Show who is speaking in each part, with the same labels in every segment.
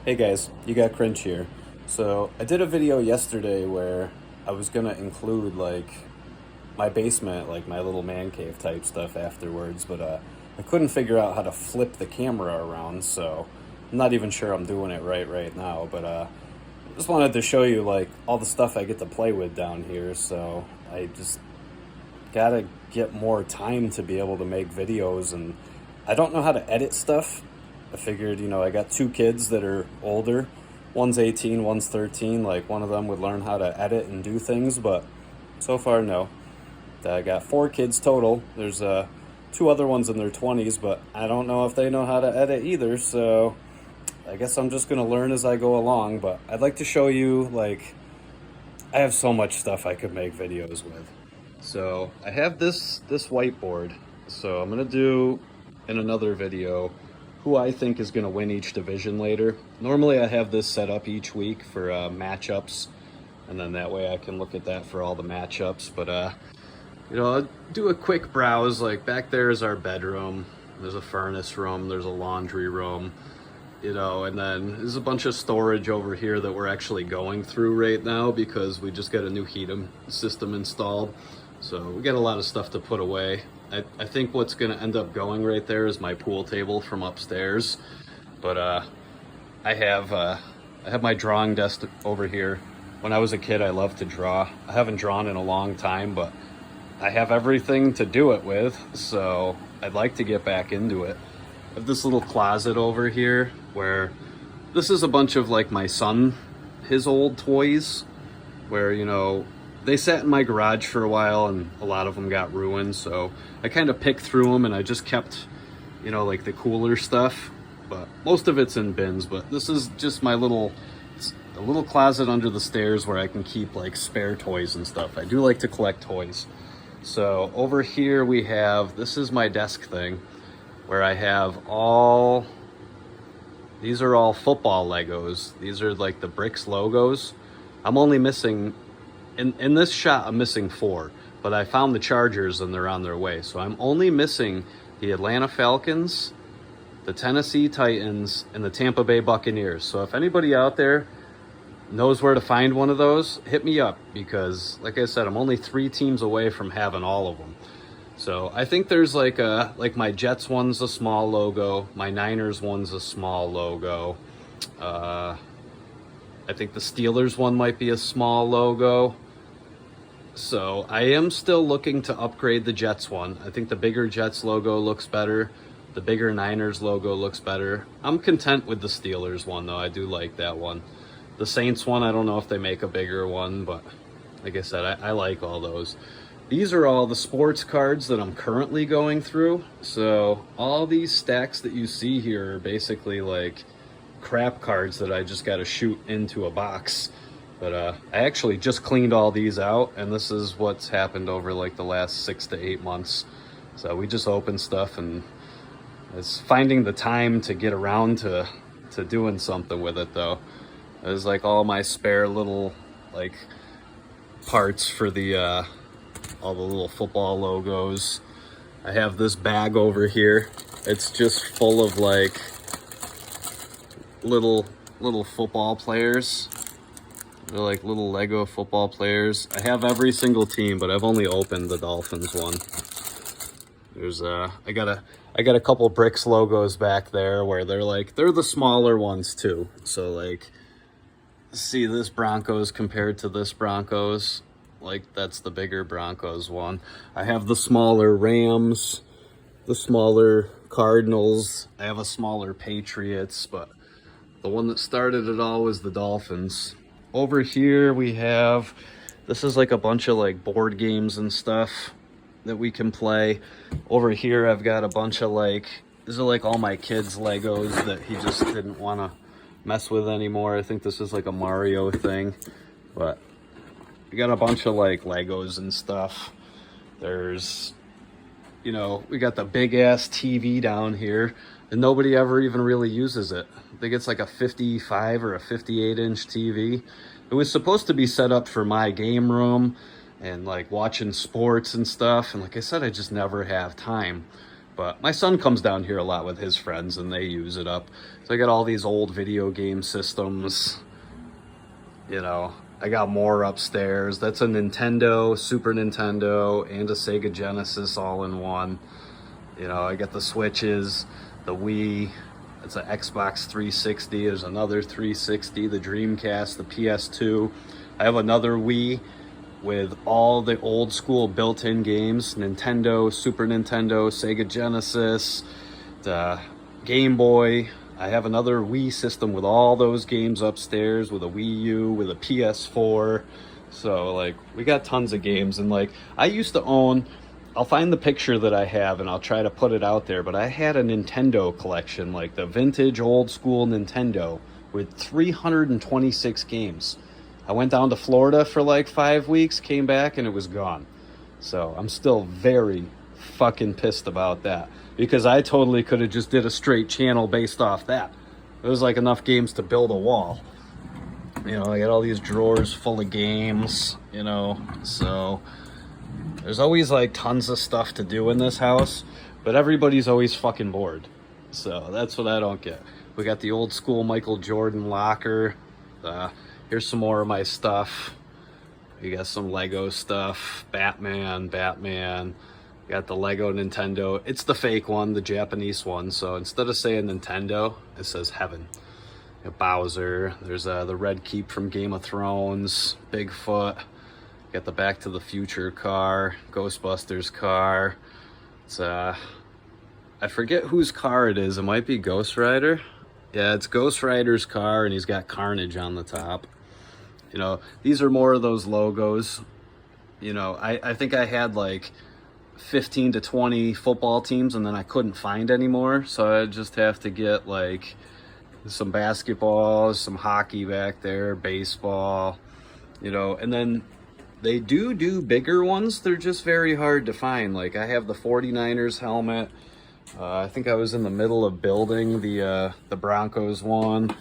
Speaker 1: Hey guys, you got Cringe here. So I did a video yesterday where I was gonna include like my basement, like my little man cave type stuff afterwards, but I couldn't figure out how to flip the camera around, so I'm not even sure I'm doing it right now. But just wanted to show you like all the stuff I get to play with down here. So I just gotta get more time to be able to make videos, and I don't know how to edit stuff. I figured, I got two kids that are older. One's 18, one's 13. Like, one of them would learn how to edit and do things, but so far, no. I got four kids total. There's two other ones in their 20s, but I don't know if they know how to edit either, so I guess I'm just going to learn as I go along. But I'd like to show you, like, I have so much stuff I could make videos with. So I have this whiteboard. So I'm going to do in another video who I think is going to win each division later. Normally I have this set up each week for matchups, and then that way I can look at that for all the matchups. But I'll do a quick browse. Like, back there is our bedroom. There's a furnace room, there's a laundry room, and then there's a bunch of storage over here that we're actually going through right now because we just got a new heating system installed. So we got a lot of stuff to put away. I think what's going to end up going right there is my pool table from upstairs. But I have my drawing desk over here. When I was a kid, I loved to draw. I haven't drawn in a long time, but I have everything to do it with, so I'd like to get back into it. I have this little closet over here where this is a bunch of like my son, his old toys, where, they sat in my garage for a while and a lot of them got ruined. So I kind of picked through them and I just kept, like the cooler stuff, but most of it's in bins. But this is just a little closet under the stairs where I can keep like spare toys and stuff. I do like to collect toys. So over here we have, this is my desk thing where I have these are all football Legos. These are like the Bricks logos. I'm only missing, in this shot, I'm missing 4, but I found the Chargers and they're on their way. So I'm only missing the Atlanta Falcons, the Tennessee Titans, and the Tampa Bay Buccaneers. So if anybody out there knows where to find one of those, hit me up, because like I said, I'm only 3 teams away from having all of them. So I think there's like my Jets one's a small logo, my Niners one's a small logo. I think the Steelers one might be a small logo. So I am still looking to upgrade the Jets one. I think the bigger Jets logo looks better. The bigger Niners logo looks better. I'm content with the Steelers one though. I do like that one. The Saints one, I don't know if they make a bigger one, but like I said, I like all those. These are all the sports cards that I'm currently going through. So all these stacks that you see here are basically like crap cards that I just got to shoot into a box. But I actually just cleaned all these out, and this is what's happened over like the last 6 to 8 months. So we just opened stuff, and it's finding the time to get around to doing something with it though. There's like all my spare little like parts for the all the little football logos. I have this bag over here. It's just full of like little football players. They're like little Lego football players. I have every single team, but I've only opened the Dolphins one. There's I got a couple Bricks logos back there where they're the smaller ones too. So like, see this Broncos compared to this Broncos, like that's the bigger Broncos one. I have the smaller Rams, the smaller Cardinals. I have a smaller Patriots, but the one that started it all was the Dolphins. Over here we have, this is like a bunch of like board games and stuff that we can play. Over here I've got a bunch of these are like all my kids' Legos that he just didn't want to mess with anymore. I think this is like a Mario thing, but we got a bunch of like Legos and stuff. There's, we got the big ass TV down here and nobody ever even really uses it. I think it's like a 55 or a 58 inch TV. It was supposed to be set up for my game room and like watching sports and stuff. And like I said, I just never have time. But my son comes down here a lot with his friends and they use it up. So I got all these old video game systems. You know, I got more upstairs. That's a Nintendo, Super Nintendo, and a Sega Genesis all in one. You know, I got the Switches, the Wii. It's an Xbox 360. There's another 360, the Dreamcast, the PS2. I have another Wii with all the old school built-in games, Nintendo, Super Nintendo, Sega Genesis, the Game Boy. I have another Wii system with all those games upstairs, with a Wii U, with a PS4. So like, we got tons of games. And like, I used to own, I'll find the picture that I have and I'll try to put it out there, but I had a Nintendo collection, like the vintage old school Nintendo with 326 games. I went down to Florida for like 5 weeks, came back, and it was gone. So I'm still very fucking pissed about that, because I totally could have just did a straight channel based off that. It was like enough games to build a wall. You know, I got all these drawers full of games, you know, so there's always like tons of stuff to do in this house, but everybody's always fucking bored. So that's what I don't get. We got the old school Michael Jordan locker. Here's some more of my stuff. We got some Lego stuff. Batman. Got the Lego Nintendo. It's the fake one, the Japanese one. So instead of saying Nintendo, it says Heaven. Got Bowser. There's the Red Keep from Game of Thrones. Bigfoot. Got the Back to the Future car. Ghostbusters car. It's I forget whose car it is. It might be Ghost Rider. Yeah, it's Ghost Rider's car, and he's got Carnage on the top. You know, these are more of those logos. You know, I think I had like 15 to 20 football teams, and then I couldn't find any more. So I just have to get like some basketball, some hockey back there, baseball, you know, and then they do bigger ones. They're just very hard to find. Like I have the 49ers helmet. I think I was in the middle of building the Broncos one.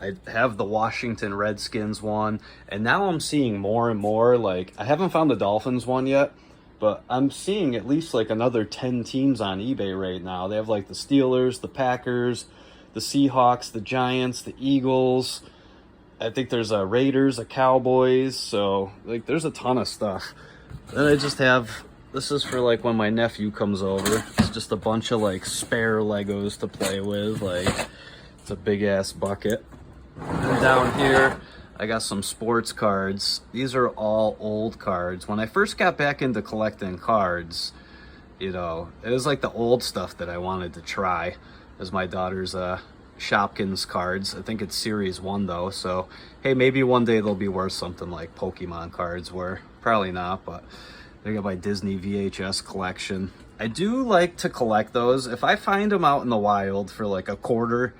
Speaker 1: I have the Washington Redskins one, and now I'm seeing more and more, like, I haven't found the Dolphins one yet, but I'm seeing at least like another 10 teams on eBay right now. They have like the Steelers, the Packers, the Seahawks, the Giants, the Eagles. I think there's a Raiders, a Cowboys, so like there's a ton of stuff. Then I just have, this is for like when my nephew comes over. It's just a bunch of like spare Legos to play with. Like, it's a big ass bucket. And down here, I got some sports cards. These are all old cards. When I first got back into collecting cards, you know, it was like the old stuff that I wanted to try. As my daughter's Shopkins cards. I think it's Series 1 though, so hey, maybe one day they'll be worth something like Pokemon cards were. Probably not, but I got my Disney VHS collection. I do like to collect those. If I find them out in the wild for like a quarter,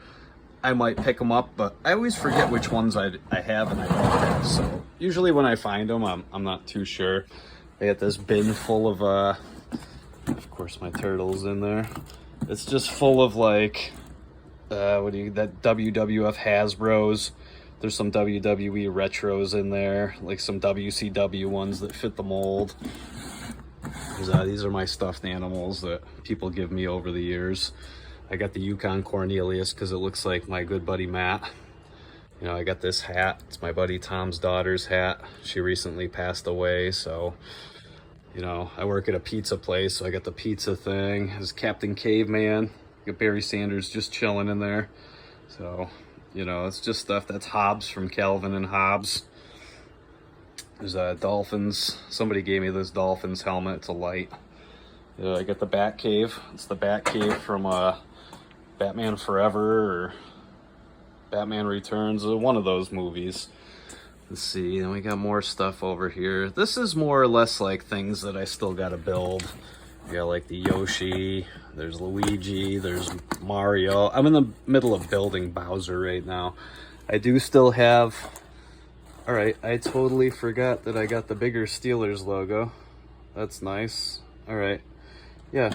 Speaker 1: I might pick them up, but I always forget which ones I have and I don't have. So usually when I find them, I'm not too sure. I got this bin full of course my turtle's in there. It's just full of like, that WWF Hasbros. There's some WWE retros in there, like some WCW ones that fit the mold. These are my stuffed animals that people give me over the years. I got the Yukon Cornelius because it looks like my good buddy Matt. You know, I got this hat. It's my buddy Tom's daughter's hat. She recently passed away, so, you know, I work at a pizza place, so I got the pizza thing. There's Captain Caveman. Got Barry Sanders just chilling in there. So, you know, it's just stuff. That's Hobbs from Calvin and Hobbs. There's Dolphins. Somebody gave me this Dolphins helmet. It's a light. You know, I got the Batcave. It's the Batcave from Batman Forever or Batman Returns, one of those movies. Let's see, and we got more stuff over here. This is more or less like things that I still gotta build. We got like the Yoshi, there's Luigi, there's Mario. I'm in the middle of building Bowser right now. I do still have, all right, I totally forgot that I got the bigger Steelers logo. That's nice. All right, yeah,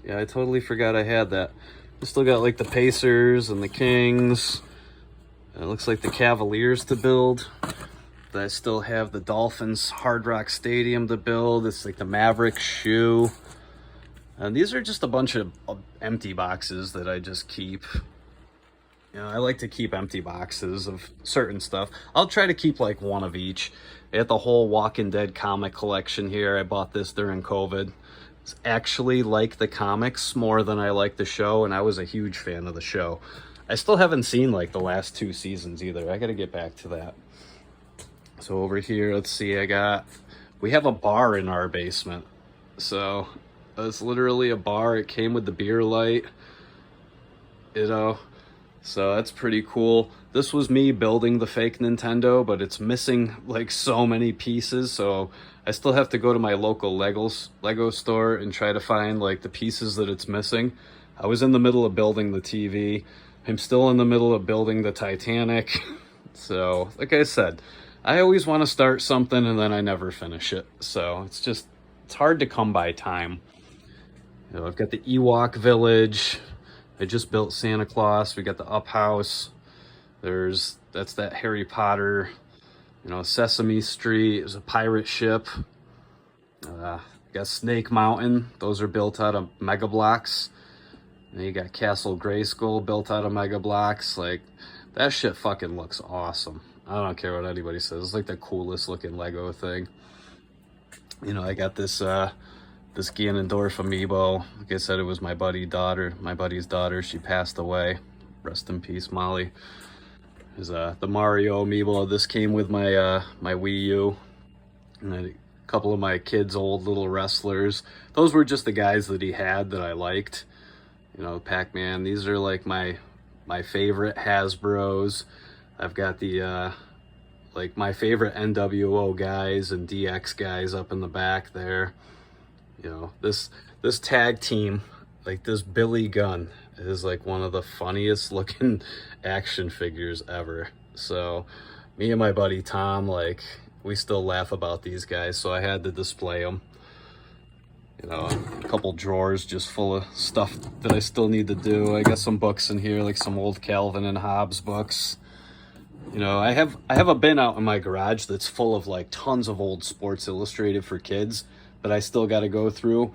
Speaker 1: I totally forgot I had that. I still got like the Pacers and the Kings. It looks like the Cavaliers to build. I still have the Dolphins Hard Rock Stadium to build. It's like the Mavericks shoe. And these are just a bunch of empty boxes that I just keep. You know, I like to keep empty boxes of certain stuff. I'll try to keep like one of each. I got the whole Walking Dead comic collection here. I bought this during COVID. It's actually like the comics more than I like the show, and I was a huge fan of the show. I still haven't seen like the last 2 seasons either. I gotta get back to that. So over here, let's see, we have a bar in our basement. So it's literally a bar. It came with the beer light, you know. So that's pretty cool. This was me building the fake Nintendo, but it's missing like so many pieces. So I still have to go to my local Lego store and try to find like the pieces that it's missing. I was in the middle of building the TV. I'm still in the middle of building the Titanic. So like I said, I always want to start something and then I never finish it. So it's hard to come by time. You know, I've got the Ewok Village. I just built Santa Claus. We got the Up House. That's that Harry Potter, you know, Sesame Street. There's a pirate ship. Got Snake Mountain. Those are built out of Mega Blocks. And you got Castle Grayskull built out of Mega Blocks. Like, that shit fucking looks awesome. I don't care what anybody says. It's like the coolest looking Lego thing. You know, I got this Ganondorf amiibo. Like I said, it was my buddy's daughter. She passed away. Rest in peace, Molly. There's the Mario amiibo. This came with my my Wii U. And a couple of my kids' old little wrestlers. Those were just the guys that he had that I liked. You know, Pac-Man. These are like my favorite Hasbros. I've got the like my favorite NWO guys and DX guys up in the back there. You know, this tag team, like this Billy Gunn is like one of the funniest looking action figures ever. So me and my buddy Tom, like, we still laugh about these guys, so I had to display them. You know, a couple drawers just full of stuff that I still need to do. I got some books in here, like some old Calvin and Hobbes books. You know, I have a bin out in my garage that's full of like tons of old Sports Illustrated for kids that I still got to go through.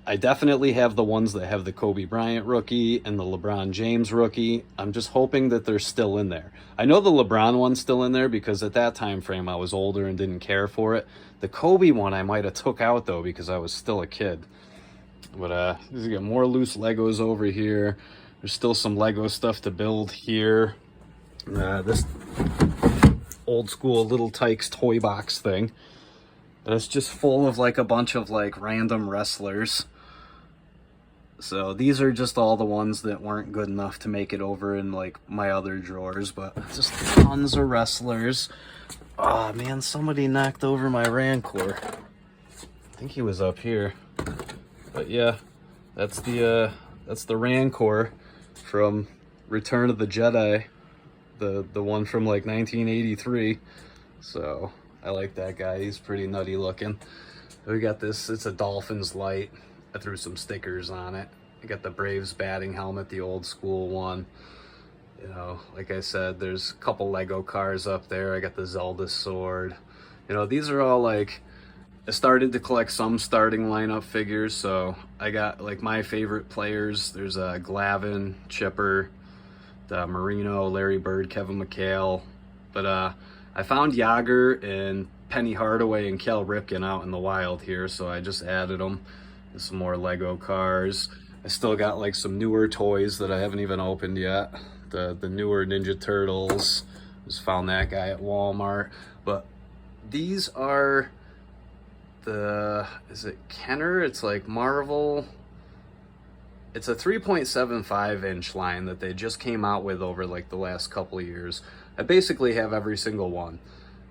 Speaker 1: I definitely have the ones that have the Kobe Bryant rookie and the LeBron James rookie. I'm just hoping that they're still in there. I know the LeBron one's still in there because at that time frame I was older and didn't care for it. The Kobe one I might have took out though because I was still a kid. But you got more loose Legos over here. There's still some Lego stuff to build here. This old school Little Tykes toy box thing. And it's just full of like a bunch of like random wrestlers. So these are just all the ones that weren't good enough to make it over in like my other drawers, but just tons of wrestlers. Oh man, somebody knocked over my Rancor. I think he was up here. But yeah, that's the Rancor from Return of the Jedi, the one from like 1983. So I like that guy. He's pretty nutty looking. We got this. It's a Dolphins light. I threw some stickers on it. I got the Braves batting helmet, the old school one. You know, like I said, there's a couple Lego cars up there. I got the Zelda sword. You know, these are all like, I started to collect some starting lineup figures. So I got like my favorite players. There's a Glavin, Chipper, the Marino, Larry Bird, Kevin McHale. But I found Yager and Penny Hardaway and Cal Ripken out in the wild here, so I just added them. There's some more Lego cars. I still got like some newer toys that I haven't even opened yet. The newer Ninja Turtles. Just found that guy at Walmart. But these are is it Kenner? It's like Marvel. It's a 3.75 inch line that they just came out with over like the last couple of years. I basically have every single one.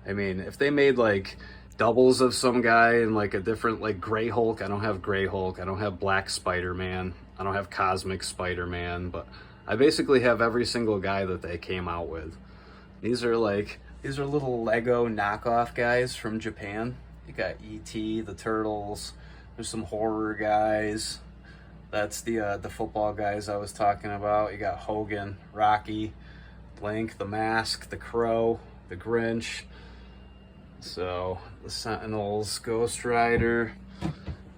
Speaker 1: I mean, if they made like doubles of some guy in like a different, like Gray Hulk, I don't have Gray Hulk. I don't have Black Spider-Man. I don't have Cosmic Spider-Man, but I basically have every single guy that they came out with. These are little Lego knockoff guys from Japan. You got E.T., the Turtles. There's some horror guys. That's the football guys I was talking about. You got Hogan, Rocky, Link, the Mask, the Crow, the Grinch. So the Sentinels, Ghost Rider.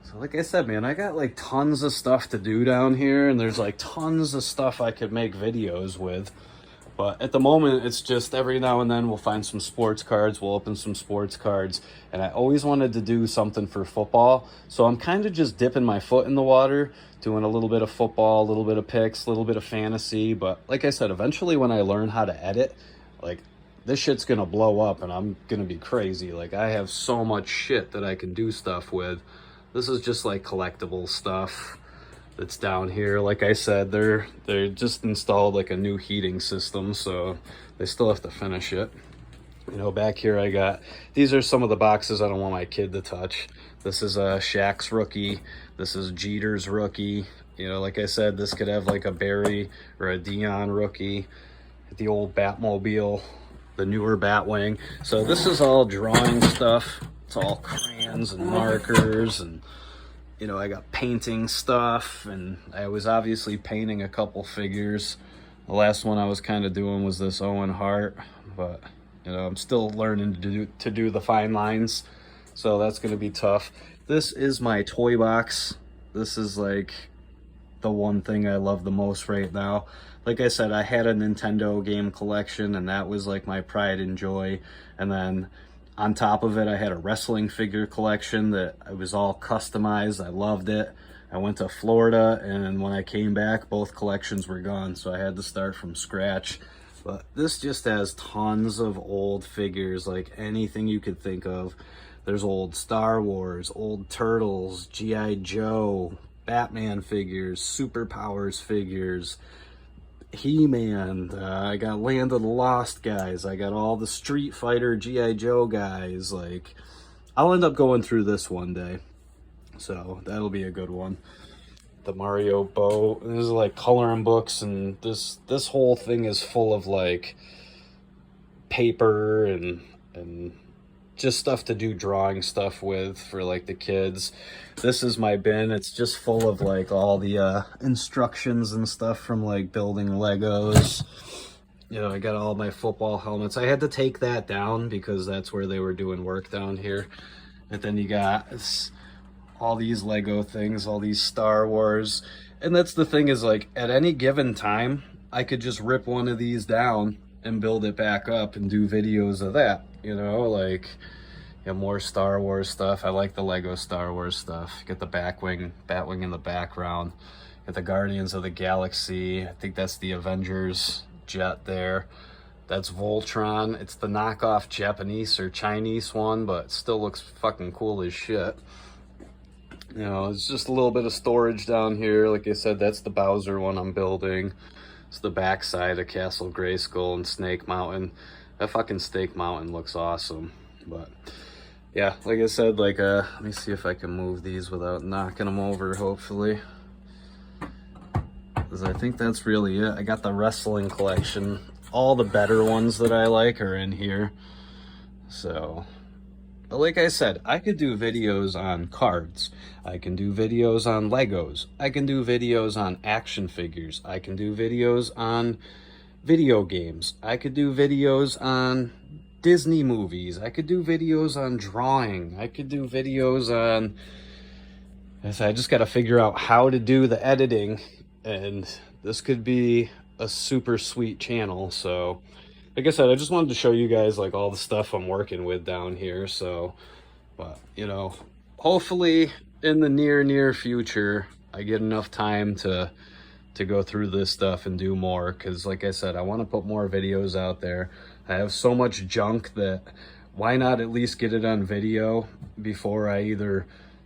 Speaker 1: So like I said, man, I got like tons of stuff to do down here, and there's like tons of stuff I could make videos with. But at the moment, it's just every now and then we'll find some sports cards, we'll open some sports cards, and I always wanted to do something for football. So I'm kind of just dipping my foot in the water, doing a little bit of football, a little bit of picks, a little bit of fantasy. But like I said, eventually when I learn how to edit, like this shit's gonna blow up and I'm gonna be crazy. Like I have so much shit that I can do stuff with. This is just like collectible stuff that's down here. Like I said, they're just installed like a new heating system, so they still have to finish it. You know, back here I got, these are some of the boxes I don't want my kid to touch. This is a Shaq's rookie. This is Jeter's rookie. You know, like I said, this could have like a Barry or a Dion rookie. The old Batmobile, the newer Batwing. So this is all drawing stuff. It's all crayons and markers, and you know, I got painting stuff, and I was obviously painting a couple figures. The last one I was kind of doing was this Owen Hart, but you know, I'm still learning to do the fine lines, so that's going to be tough. This is my toy box. This is like the one thing I love the most right now. Like I said, I had a Nintendo game collection, and that was like my pride and joy. And then on top of it, I had a wrestling figure collection that it was all customized. I loved it. I went to Florida, and when I came back, both collections were gone, so I had to start from scratch. But this just has tons of old figures, like anything you could think of. There's old Star Wars, old Turtles, G.I. Joe, Batman figures, Superpowers figures, He-Man. I got Land of the Lost guys. I got all the Street Fighter G.I. Joe guys. Like, I'll end up going through this one day, so that'll be a good one. The Mario boat. This is like coloring books, and this whole thing is full of like paper and just stuff to do drawing stuff with for like the kids. This is my bin. It's just full of like all the instructions and stuff from like building Legos. You know, I got all my football helmets. I had to take that down because that's where they were doing work down here. And then you got all these Lego things, all these Star Wars. And that's the thing, is like at any given time, I could just rip one of these down and build it back up and do videos of that. You know, like, you know, more Star Wars stuff. I like the Lego Star Wars stuff. Get the Batwing in the background. Get the Guardians of the Galaxy. I think that's the Avengers jet there. That's Voltron. It's the knockoff Japanese or Chinese one, but it still looks fucking cool as shit. You know, it's just a little bit of storage down here. Like I said, that's the Bowser one I'm building. It's the backside of Castle Grayskull and Snake Mountain. That fucking Snake Mountain looks awesome. But yeah, like I said, like let me see if I can move these without knocking them over, hopefully. Because I think that's really it. I got the wrestling collection. All the better ones that I like are in here. So, but like I said, I could do videos on cards. I can do videos on Legos. I can do videos on action figures. I can do videos on video games. I could do videos on Disney movies. I could do videos on drawing. I could do videos on... I just got to figure out how to do the editing, and this could be a super sweet channel. So like I said, I just wanted to show you guys like all the stuff I'm working with down here. So, but you know, hopefully in the near future I get enough time to go through this stuff and do more, because like I said, I want to put more videos out there. I have so much junk that why not at least get it on video before I either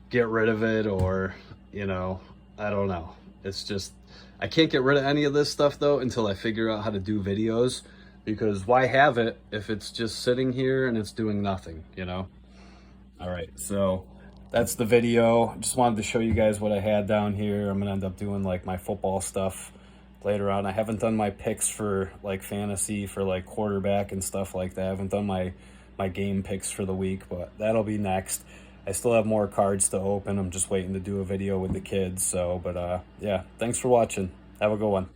Speaker 1: get rid of it or, you know, I don't know. It's just, I can't get rid of any of this stuff though until I figure out how to do videos, because why have it if it's just sitting here and it's doing nothing, you know? All right, so that's the video. Just wanted to show you guys what I had down here. I'm gonna end up doing like my football stuff later on. I haven't done my picks for like fantasy for like quarterback and stuff like that. I haven't done my game picks for the week, but that'll be next. I still have more cards to open. I'm just waiting to do a video with the kids. So, but yeah, thanks for watching. Have a good one.